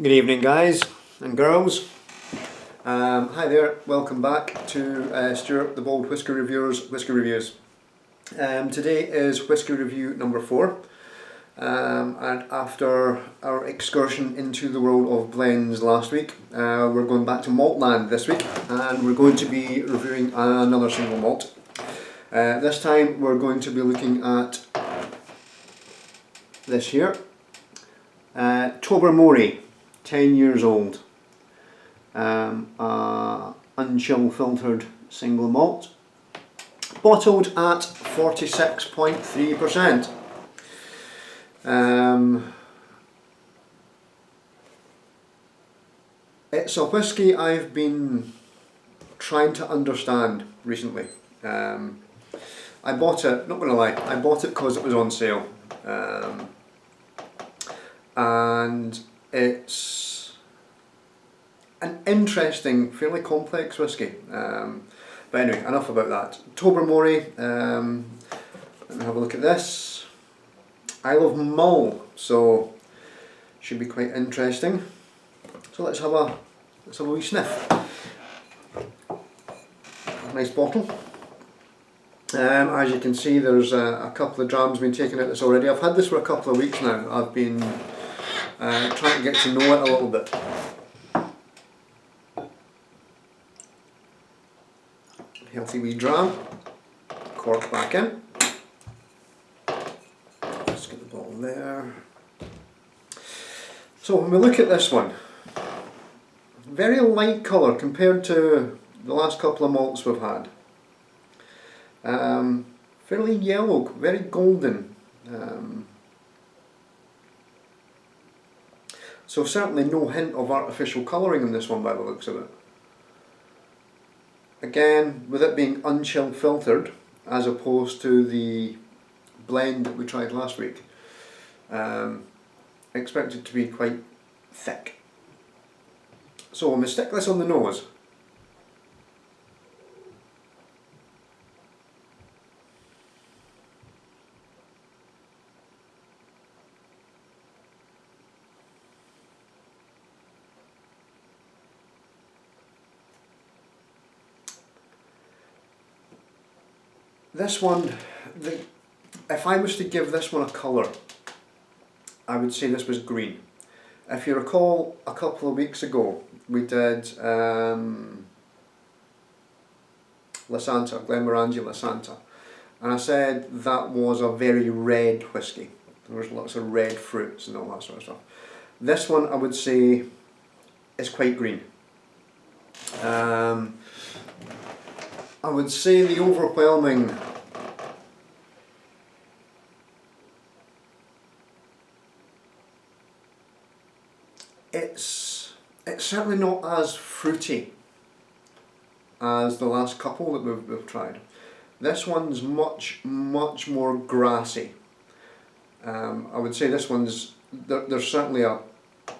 Good evening, guys and girls. Hi there, welcome back to Stuart the Bold Whisky Reviewer's Whisky Reviews. Today is Whisky Review number 4, and after our excursion into the world of blends last week, we're going back to malt land this week, and we're going to be reviewing another single malt. This time we're going to be looking at this here, Tobermory, 10 years old, unchill filtered single malt, bottled at 46.3%. It's a whisky I've been trying to understand recently. I bought it, not gonna lie, I bought it because it was on sale, and it's an interesting, fairly complex whisky. But anyway, enough about that. Tobermory, let me have a look at this. Isle of Mull, so should be quite interesting. So let's have a wee sniff. Nice bottle. As you can see, there's a couple of drams been taken out of this already. I've had this for a couple of weeks now. I've been trying to get to know it a little bit. Healthy wee dram. Cork back in. Let's get the bottle there. So when we look at this one, very light colour compared to the last couple of malts we've had. Fairly yellow, very golden. So certainly no hint of artificial colouring in this one by the looks of it. Again, with it being unchill filtered as opposed to the blend that we tried last week, expected to be quite thick. So when we stick this on the nose, this one, if I was to give this one a colour, I would say this was green. If you recall, a couple of weeks ago we did Lasanta, Glenmorangie Lasanta, and I said that was a very red whisky. There was lots of red fruits and all that sort of stuff. This one I would say is quite green. I would say the overwhelming it's certainly not as fruity as the last couple that we've tried. This one's much more grassy. I would say this one's there's certainly a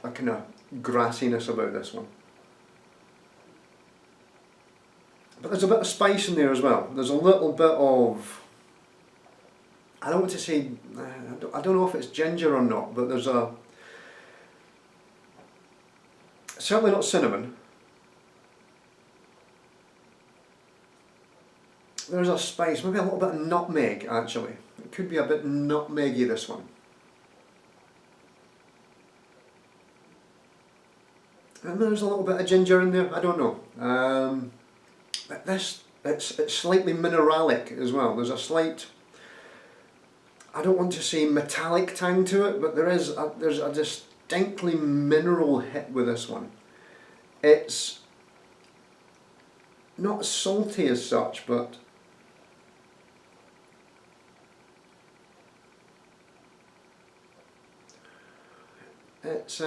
kind of grassiness about this one. But there's a bit of spice in there as well. There's a little bit of, I don't want to say, I don't know if it's ginger or not, but there's a, certainly not cinnamon. There's a spice, maybe a little bit of nutmeg actually. It could be a bit nutmeggy, this one. And there's a little bit of ginger in there, I don't know. But this, it's slightly mineralic as well. There's a slight, I don't want to say metallic tang to it, but there's a distinctly mineral hit with this one. It's not salty as such, but it's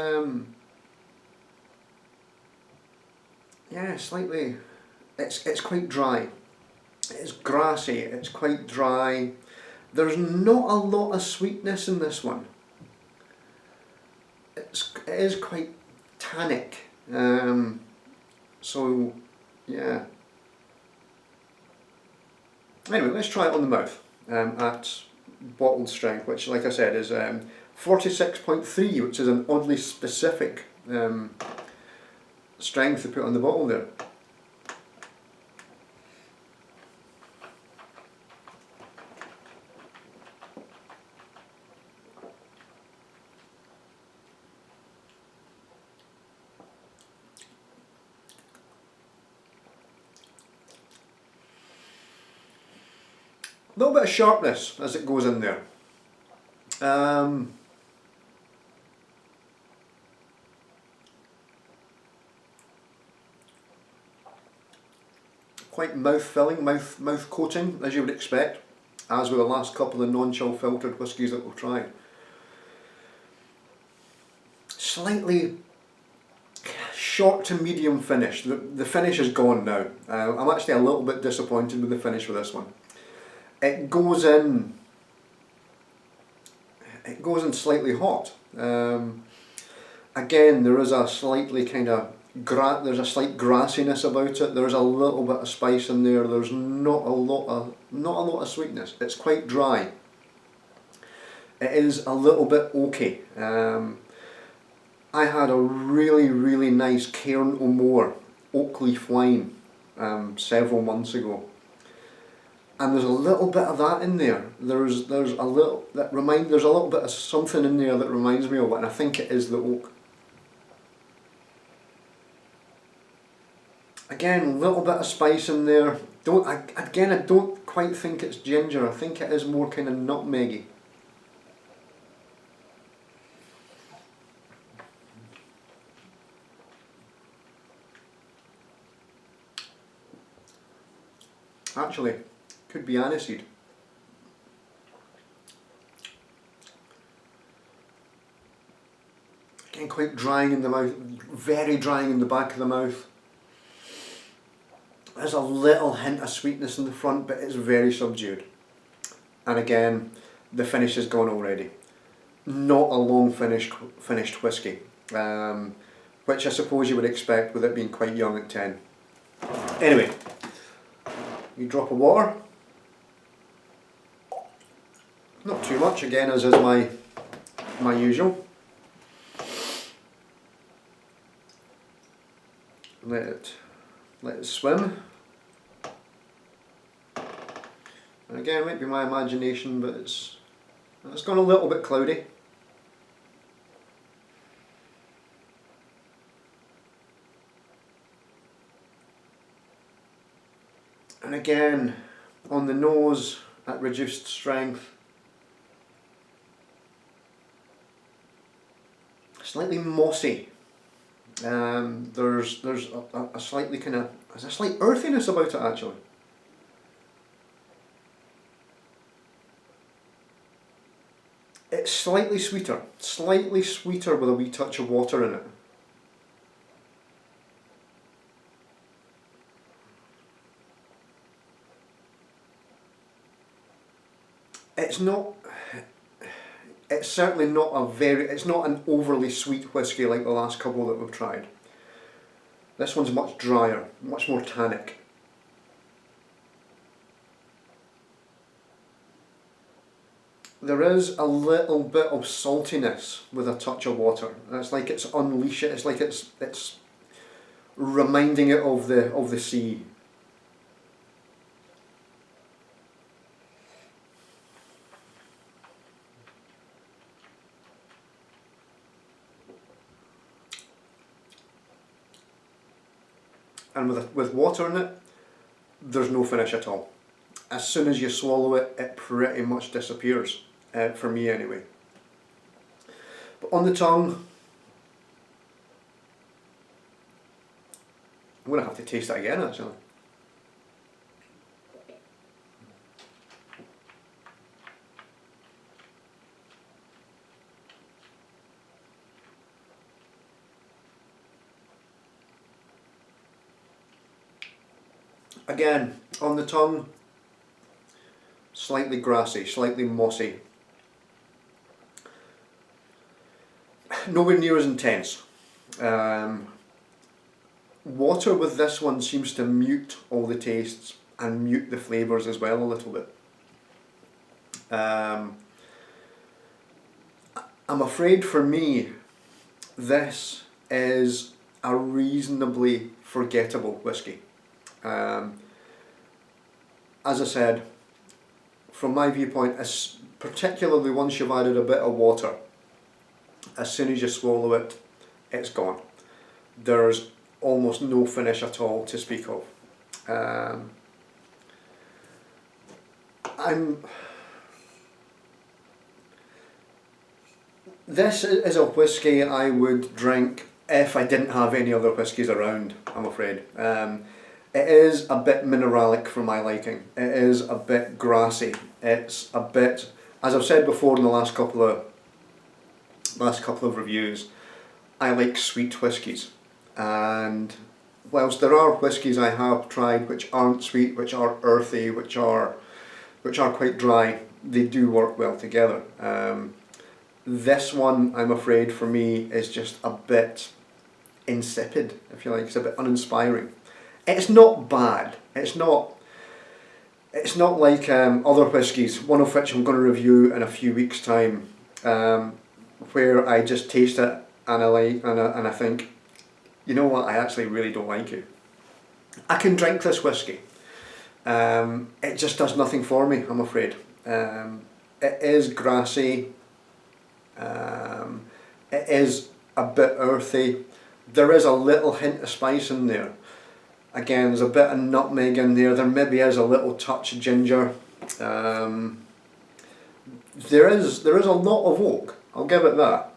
yeah, slightly. It's quite dry. It's grassy. It's quite dry. There's not a lot of sweetness in this one. It is quite tannic. So yeah. Anyway, let's try it on the mouth at bottled strength, which, like I said, is 46.3, which is an oddly specific strength to put on the bottle there. A little bit of sharpness as it goes in there. Quite mouth-filling, mouth coating, as you would expect, as with the last couple of non-chill filtered whiskies that we've tried. Slightly short to medium finish. The finish is gone now. I'm actually a little bit disappointed with the finish with this one. It goes in slightly hot. Again, there is a slightly kind of there's a slight grassiness about it. There's a little bit of spice in there. There's not a lot of sweetness. It's quite dry. It is a little bit oaky. I had a really nice Cairn O'More oak leaf wine several months ago, and there's a little bit of that in there. There's a little bit of something in there that reminds me of it, and I think it is the oak. Again, a little bit of spice in there. I don't quite think it's ginger. I think it is more kind of nutmeggy. Actually, could be aniseed. Again, quite drying in the mouth, very drying in the back of the mouth. There's a little hint of sweetness in the front, but it's very subdued. And again, the finish is gone already. Not a long finished whisky, which I suppose you would expect with it being quite young at 10. Anyway, you drop of water. Not too much, again, as is my usual. Let it swim. And again, it might be my imagination, but it's gone a little bit cloudy. And again, on the nose at reduced strength, slightly mossy. There's a slightly there's a slight earthiness about it actually. It's slightly sweeter with a wee touch of water in it. It's certainly not it's not an overly sweet whisky like the last couple that we've tried. This one's much drier, much more tannic. There is a little bit of saltiness with a touch of water. It's like it's unleashing. It's like it's reminding it of the sea. And with water in it, there's no finish at all. As soon as you swallow it, it pretty much disappears, for me anyway. But on the tongue, I'm going to have to taste that again actually. Again, on the tongue, slightly grassy, slightly mossy. Nowhere near as intense. Water with this one seems to mute all the tastes and mute the flavours as well a little bit. I'm afraid for me, this is a reasonably forgettable whisky. As I said, from my viewpoint, particularly once you've added a bit of water, as soon as you swallow it, it's gone. There's almost no finish at all to speak of. This is a whisky I would drink if I didn't have any other whiskies around, I'm afraid. It is a bit mineralic for my liking. It is a bit grassy. It's a bit, as I've said before in the last couple of reviews, I like sweet whiskies. And whilst there are whiskies I have tried which aren't sweet, which are earthy, which are quite dry, they do work well together. This one, I'm afraid, for me is just a bit insipid, if you like. It's a bit uninspiring. It's not bad. It's not like other whiskies, one of which I'm going to review in a few weeks' time, where I just taste it and I think, you know what, I actually really don't like it. I can drink this whisky. It just does nothing for me, I'm afraid. It is grassy. It is a bit earthy. There is a little hint of spice in there. Again, there's a bit of nutmeg in there. There maybe is a little touch of ginger. There is a lot of oak. I'll give it that.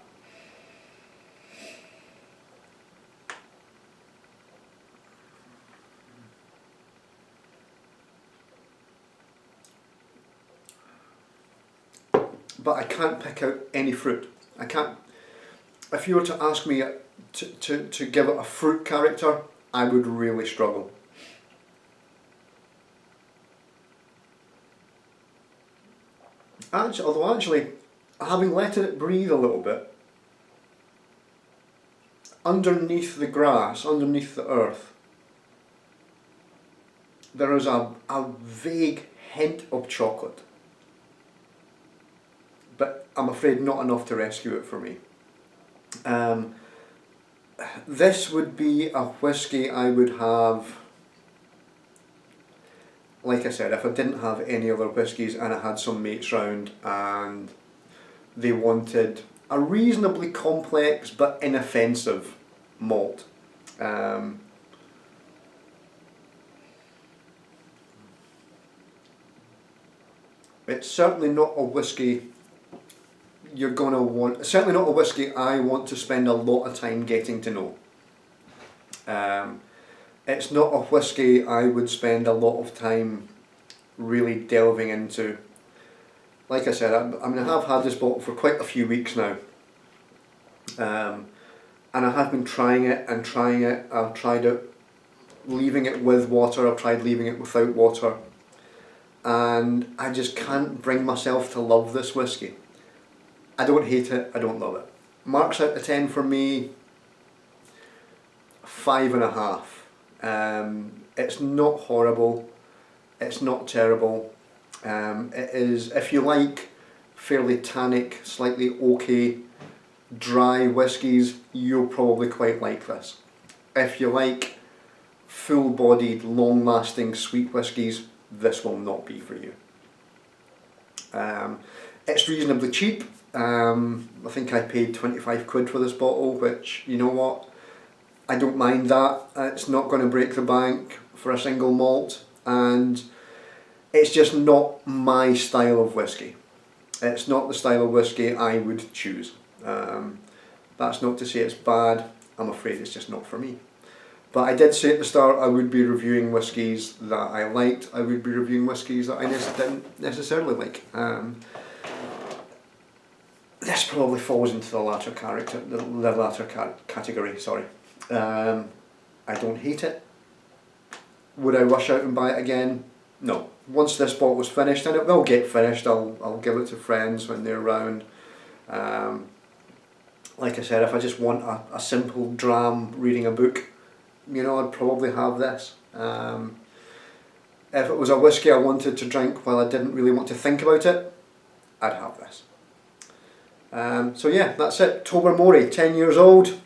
But I can't pick out any fruit. I can't. If you were to ask me to give it a fruit character, I would really struggle. Actually, having let it breathe a little bit, underneath the grass, underneath the earth, there is a vague hint of chocolate. But I'm afraid not enough to rescue it for me. This would be a whisky I would have, like I said, if I didn't have any other whiskies and I had some mates round and they wanted a reasonably complex but inoffensive malt. It's certainly not a whisky you're going to want, certainly not a whisky I want to spend a lot of time getting to know. It's not a whisky I would spend a lot of time really delving into. Like I said, I have had this bottle for quite a few weeks now, and I have been trying it and trying it. I've tried it leaving it with water, I've tried leaving it without water, and I just can't bring myself to love this whisky. I don't hate it, I don't love it. Marks out of 10 for me, 5.5. It's not horrible, it's not terrible. It is, if you like fairly tannic, slightly oaky, dry whiskies, you'll probably quite like this. If you like full-bodied, long-lasting sweet whiskies, this will not be for you. It's reasonably cheap. I think I paid 25 quid for this bottle, which, you know what, I don't mind that. It's not going to break the bank for a single malt, and it's just not my style of whisky. It's not the style of whisky I would choose. That's not to say it's bad, I'm afraid it's just not for me. But I did say at the start I would be reviewing whiskies that I liked, I would be reviewing whiskies that I didn't necessarily like. This probably falls into the latter category, sorry. I don't hate it. Would I rush out and buy it again? No. Once this bottle is finished, and it will get finished, I'll give it to friends when they're around. Like I said, if I just want a simple dram reading a book, you know, I'd probably have this. If it was a whisky I wanted to drink while I didn't really want to think about it, I'd have this. So yeah, that's it. Tobermory, 10 years old.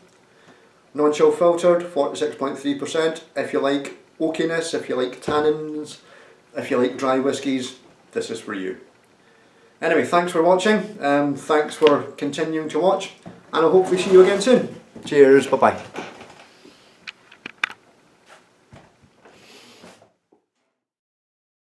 Non-chill filtered, 46.3%. If you like oakiness, if you like tannins, if you like dry whiskies, this is for you. Anyway, thanks for watching, thanks for continuing to watch, and I'll hopefully see you again soon. Cheers, bye bye.